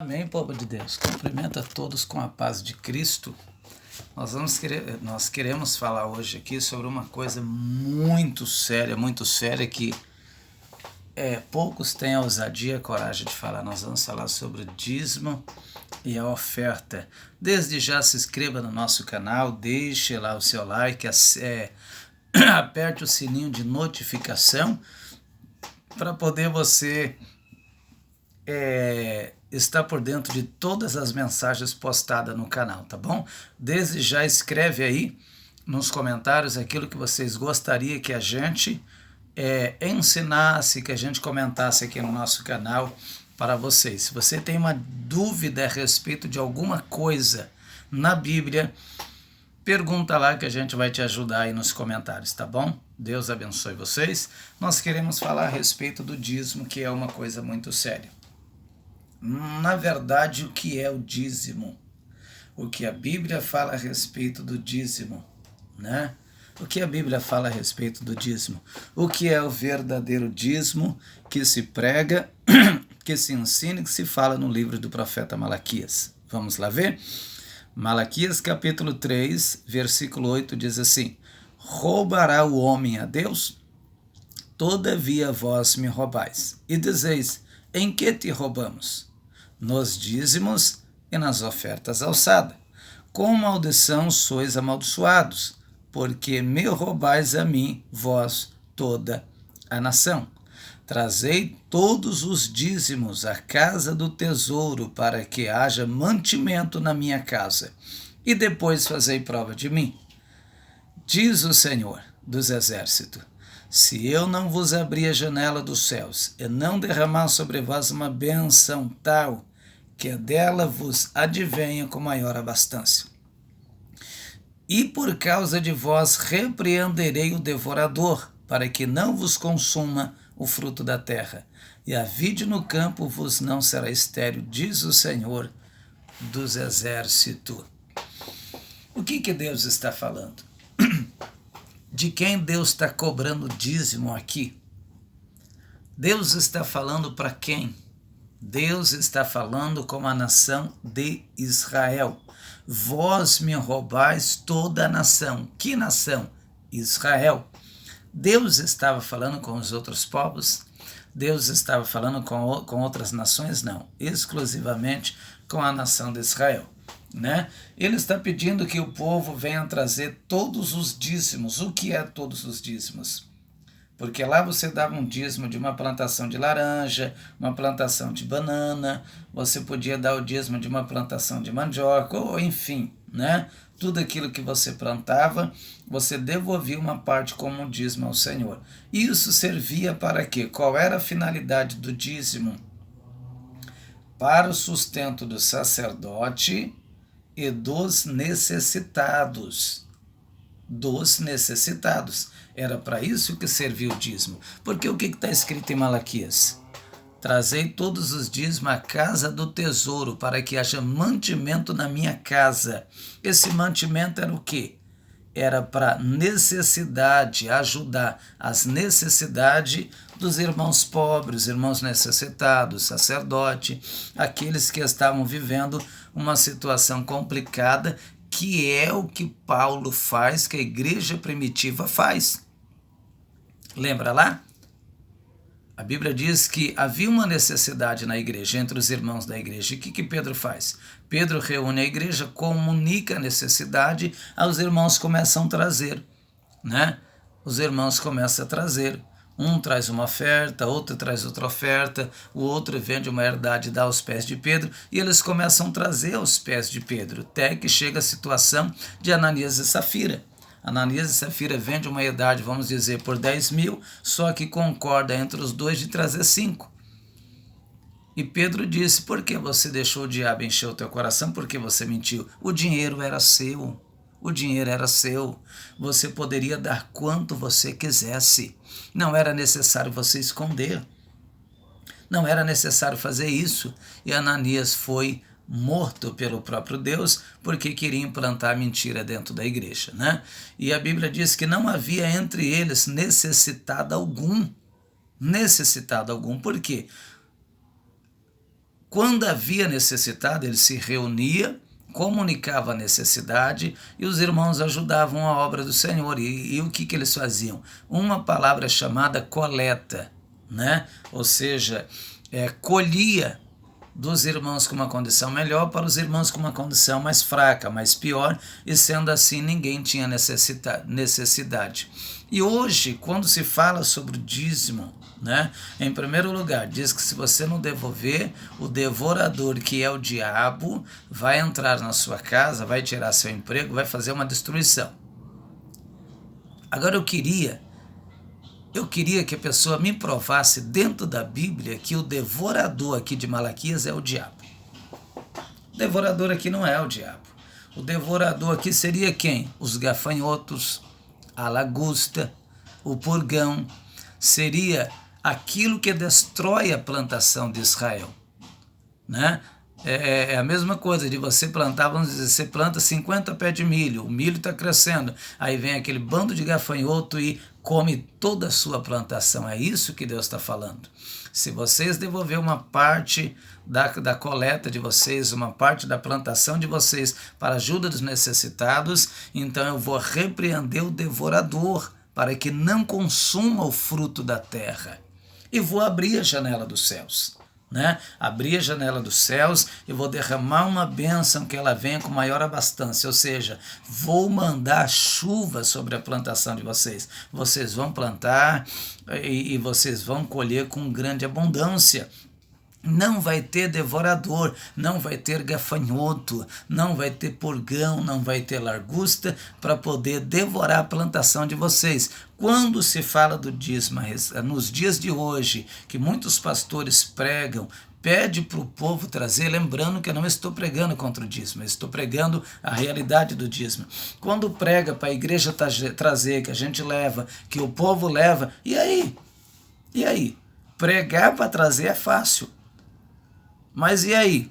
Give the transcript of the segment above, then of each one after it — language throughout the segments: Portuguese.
Amém, povo de Deus. Cumprimento a todos com a paz de Cristo. Nós queremos falar hoje aqui sobre uma coisa muito séria que poucos têm a ousadia e a coragem de falar. Nós vamos falar sobre o dízimo e a oferta. Desde já se inscreva no nosso canal, deixe lá o seu like, aperte o sininho de notificação para poder você estar por dentro de todas as mensagens postadas no canal, tá bom? Desde já escreve aí nos comentários aquilo que vocês gostariam que a gente ensinasse, que a gente comentasse aqui no nosso canal para vocês. Se você tem uma dúvida a respeito de alguma coisa na Bíblia, pergunta lá que a gente vai te ajudar aí nos comentários, tá bom? Deus abençoe vocês. Nós queremos falar a respeito do dízimo, que é uma coisa muito séria. Na verdade, o que é o dízimo? O que a Bíblia fala a respeito do dízimo, né? O que a Bíblia fala a respeito do dízimo? O que é o verdadeiro dízimo que se prega, que se ensina e que se fala no livro do profeta Malaquias? Vamos lá ver? Malaquias capítulo 3, versículo 8 diz assim: roubará o homem a Deus? Todavia vós me roubais. E dizeis: em que te roubamos? Nos dízimos e nas ofertas alçadas. Com maldição sois amaldiçoados, porque me roubais a mim, vós, toda a nação. Trazei todos os dízimos à casa do tesouro, para que haja mantimento na minha casa, e depois fazei prova de mim. Diz o Senhor dos exércitos: se eu não vos abrir a janela dos céus, e não derramar sobre vós uma bênção tal, que dela vos advenha com maior abastança. E por causa de vós repreenderei o devorador, para que não vos consuma o fruto da terra, e a vide no campo vos não será estéril, diz o Senhor dos exércitos. O que Deus está falando? De quem Deus está cobrando dízimo aqui? Deus está falando para quem? Deus está falando com a nação de Israel. Vós me roubais toda a nação. Que nação? Israel. Deus estava falando com os outros povos? Deus estava falando com outras nações? Não. Exclusivamente com a nação de Israel. Né? Ele está pedindo que o povo venha trazer todos os dízimos. O que é todos os dízimos? Porque lá você dava um dízimo de uma plantação de laranja, uma plantação de banana, você podia dar o dízimo de uma plantação de mandioca, ou enfim, né? Tudo aquilo que você plantava, você devolvia uma parte como um dízimo ao Senhor. Isso servia para quê? Qual era a finalidade do dízimo? Para o sustento do sacerdote e dos necessitados. Dos necessitados. Era para isso que serviu o dízimo. Porque o que está escrito em Malaquias? Trazei todos os dízimos à casa do tesouro, para que haja mantimento na minha casa. Esse mantimento era o quê? Era para necessidade, ajudar as necessidades dos irmãos pobres, irmãos necessitados, sacerdote, aqueles que estavam vivendo uma situação complicada, que é o que Paulo faz, que a igreja primitiva faz. Lembra lá? A Bíblia diz que havia uma necessidade na igreja, entre os irmãos da igreja. E o que Pedro faz? Pedro reúne a igreja, comunica a necessidade, os irmãos começam a trazer, né? Os irmãos começam a trazer. Um traz uma oferta, outro traz outra oferta, o outro vende uma herdade e dá aos pés de Pedro, e eles começam a trazer aos pés de Pedro, até que chega a situação de Ananias e Safira. Ananias e Safira vendem uma herdade, vamos dizer, por 10 mil, só que concorda entre os dois de trazer 5. E Pedro disse: por que você deixou o diabo encher o teu coração? Por que você mentiu? O dinheiro era seu. O dinheiro era seu. Você poderia dar quanto você quisesse. Não era necessário você esconder. Não era necessário fazer isso. E Ananias foi morto pelo próprio Deus, porque queria implantar mentira dentro da igreja, né? E a Bíblia diz que não havia entre eles necessitado algum. Necessitado algum. Por quê? Quando havia necessitado, ele se reunia, comunicava a necessidade e os irmãos ajudavam a obra do Senhor. E o que eles faziam? Uma palavra chamada coleta, né? Ou seja, colhia dos irmãos com uma condição melhor para os irmãos com uma condição mais fraca, mais pior, e sendo assim ninguém tinha necessidade. E hoje, quando se fala sobre o dízimo, né, em primeiro lugar, diz que se você não devolver, o devorador, que é o diabo, vai entrar na sua casa, vai tirar seu emprego, vai fazer uma destruição. Agora eu queria que a pessoa me provasse dentro da Bíblia que o devorador aqui de Malaquias é o diabo. O devorador aqui não é o diabo. O devorador aqui seria quem? Os gafanhotos, a lagosta, o purgão. Seria aquilo que destrói a plantação de Israel, né? É a mesma coisa de você plantar, vamos dizer, você planta 50 pés de milho, o milho está crescendo, aí vem aquele bando de gafanhoto e come toda a sua plantação. É isso que Deus está falando. Se vocês devolver uma parte da coleta de vocês, uma parte da plantação de vocês para a ajuda dos necessitados, então eu vou repreender o devorador para que não consuma o fruto da terra. E vou abrir a janela dos céus, né? Abrir a janela dos céus e vou derramar uma bênção que ela venha com maior abastança, ou seja, vou mandar chuva sobre a plantação de vocês. Vocês vão plantar e vocês vão colher com grande abundância. Não vai ter devorador, não vai ter gafanhoto, não vai ter purgão, não vai ter largusta para poder devorar a plantação de vocês. Quando se fala do dízimo, nos dias de hoje, que muitos pastores pregam, pede para o povo trazer, lembrando que eu não estou pregando contra o dízimo, eu estou pregando a realidade do dízimo. Quando prega para a igreja trazer, que a gente leva, que o povo leva, e aí? E aí? Pregar para trazer é fácil. Mas e aí?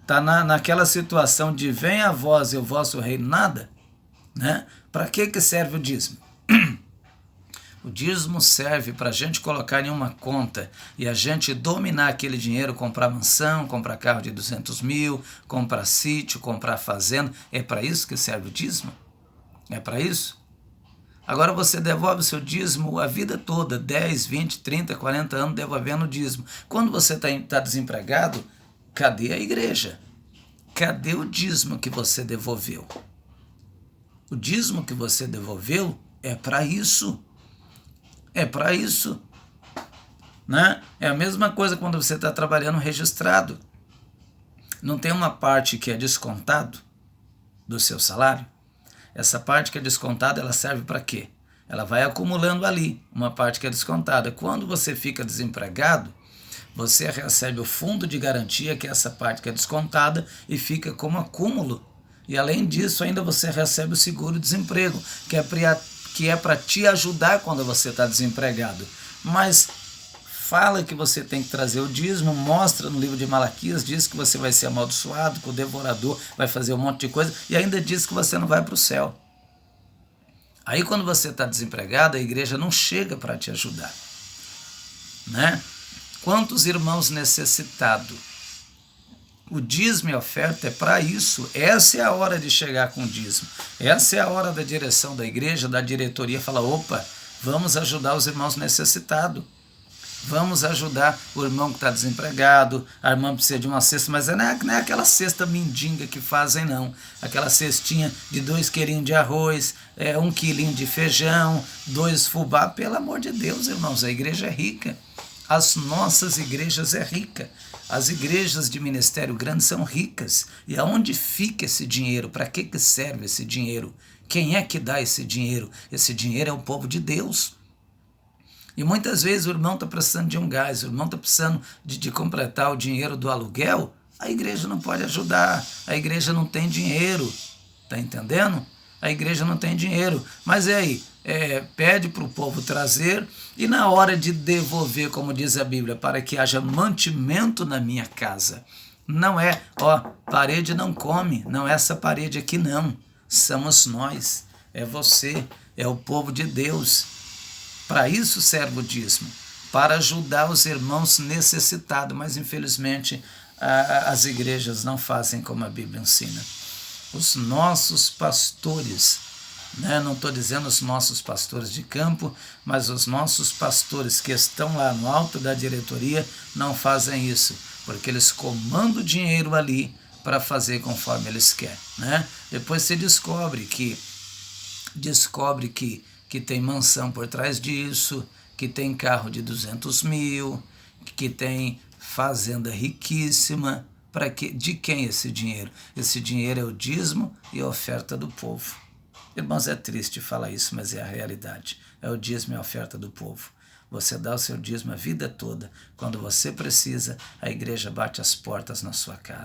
Está naquela situação de vem a vós e o vosso reino nada? Né? Para que serve o dízimo? O dízimo serve para a gente colocar em uma conta e a gente dominar aquele dinheiro, comprar mansão, comprar carro de 200 mil, comprar sítio, comprar fazenda. É para isso que serve o dízimo? É para isso? Agora você devolve o seu dízimo a vida toda, 10, 20, 30, 40 anos devolvendo o dízimo. Quando você está desempregado, cadê a igreja? Cadê o dízimo que você devolveu? O dízimo que você devolveu é para isso. É para isso. Né? É a mesma coisa quando você está trabalhando registrado. Não tem uma parte que é descontado do seu salário? Essa parte que é descontada, ela serve para quê? Ela vai acumulando ali, uma parte que é descontada. Quando você fica desempregado, você recebe o fundo de garantia, que é essa parte que é descontada, e fica como acúmulo. E além disso, ainda você recebe o seguro-desemprego, que é para te ajudar quando você está desempregado. Mas fala que você tem que trazer o dízimo, mostra no livro de Malaquias, diz que você vai ser amaldiçoado, que o devorador vai fazer um monte de coisa, e ainda diz que você não vai para o céu. Aí quando você está desempregado, a igreja não chega para te ajudar. Né? Quantos irmãos necessitados? O dízimo e a oferta é para isso. Essa é a hora de chegar com o dízimo. Essa é a hora da direção da igreja, da diretoria, falar, opa, vamos ajudar os irmãos necessitados. Vamos ajudar o irmão que está desempregado, a irmã precisa de uma cesta, mas não é aquela cesta mendiga que fazem, não. Aquela cestinha de 2 quilinhos de arroz, 1 quilinho de feijão, 2 fubá. Pelo amor de Deus, irmãos, a igreja é rica. As nossas igrejas é rica. As igrejas de ministério grande são ricas. E aonde fica esse dinheiro? Para que serve esse dinheiro? Quem é que dá esse dinheiro? Esse dinheiro é o povo de Deus. E muitas vezes o irmão está precisando de um gás, o irmão está precisando de completar o dinheiro do aluguel, a igreja não pode ajudar, a igreja não tem dinheiro, está entendendo? A igreja não tem dinheiro, mas aí, pede para o povo trazer e na hora de devolver, como diz a Bíblia, para que haja mantimento na minha casa. Não é, parede não come, não é essa parede aqui não, somos nós, é você, é o povo de Deus. Para isso serve o dízimo, para ajudar os irmãos necessitados, mas infelizmente as igrejas não fazem como a Bíblia ensina. Os nossos pastores, né? Não estou dizendo os nossos pastores de campo, mas os nossos pastores que estão lá no alto da diretoria não fazem isso, porque eles comandam o dinheiro ali para fazer conforme eles querem, né? Depois você descobre que tem mansão por trás disso, que tem carro de 200 mil, que tem fazenda riquíssima. De quem esse dinheiro? Esse dinheiro é o dízimo e a oferta do povo. Irmãos, é triste falar isso, mas é a realidade. É o dízimo e a oferta do povo. Você dá o seu dízimo a vida toda. Quando você precisa, a igreja bate as portas na sua cara.